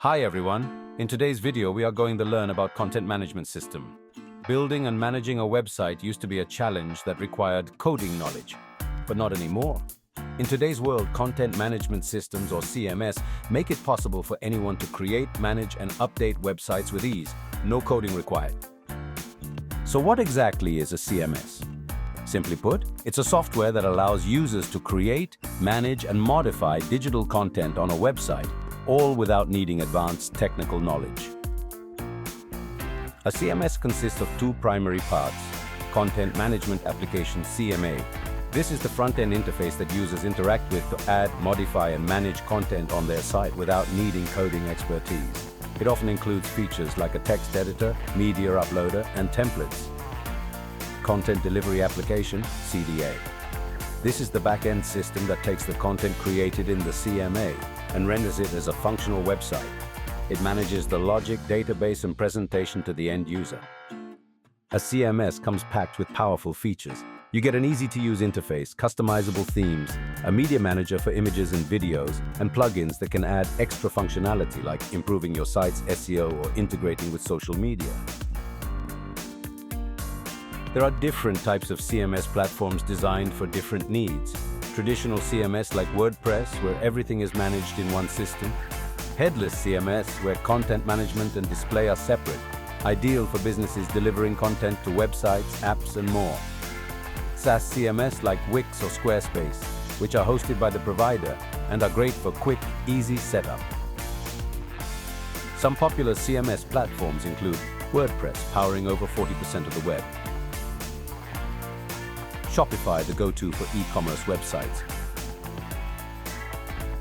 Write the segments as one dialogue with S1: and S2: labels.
S1: Hi everyone, in today's video we are going to learn about content management system. Building and managing a website used to be a challenge that required coding knowledge, but not anymore. In today's world, content management systems or CMS make it possible for anyone to create, manage and update websites with ease, no coding required. So what exactly is a CMS? Simply put, it's a software that allows users to create, manage and modify digital content on a website, all without needing advanced technical knowledge. A CMS consists of two primary parts: Content Management Application (CMA). This is the front-end interface that users interact with to add, modify and manage content on their site without needing coding expertise. It often includes features like a text editor, media uploader and templates. Content Delivery Application (CDA). This is the back-end system that takes the content created in the CMA and renders it as a functional website. It manages the logic, database and presentation to the end user. A CMS comes packed with powerful features. You get an easy-to-use interface, customizable themes, a media manager for images and videos, and plugins that can add extra functionality like improving your site's SEO or integrating with social media. There are different types of CMS platforms designed for different needs. Traditional CMS like WordPress, where everything is managed in one system. Headless CMS, where content management and display are separate, ideal for businesses delivering content to websites, apps and more. SaaS CMS like Wix or Squarespace, which are hosted by the provider and are great for quick, easy setup. Some popular CMS platforms include WordPress, powering over 40% of the web. Shopify, the go-to for e-commerce websites.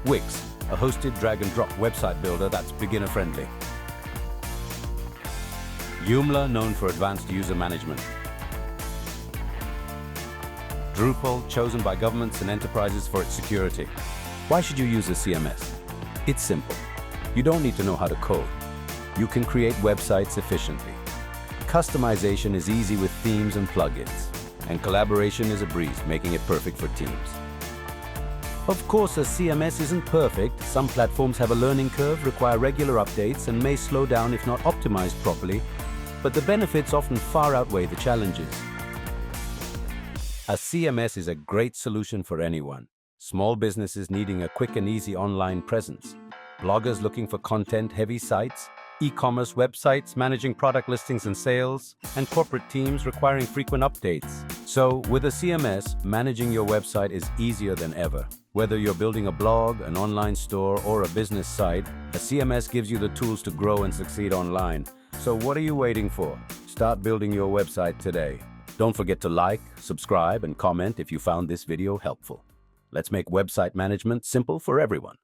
S1: Wix, a hosted drag-and-drop website builder that's beginner-friendly. Joomla, known for advanced user management. Drupal, chosen by governments and enterprises for its security. Why should you use a CMS? It's simple. You don't need to know how to code. You can create websites efficiently. Customization is easy with themes and plugins. And collaboration is a breeze, making it perfect for teams. Of course, a CMS isn't perfect. Some platforms have a learning curve, require regular updates, and may slow down if not optimized properly, but the benefits often far outweigh the challenges. A CMS is a great solution for anyone. Small businesses needing a quick and easy online presence, bloggers looking for content-heavy sites, e-commerce websites managing product listings and sales, and corporate teams requiring frequent updates. So, with a CMS, managing your website is easier than ever. Whether you're building a blog, an online store, or a business site, a CMS gives you the tools to grow and succeed online. So what are you waiting for? Start building your website today. Don't forget to like, subscribe, and comment if you found this video helpful. Let's make website management simple for everyone.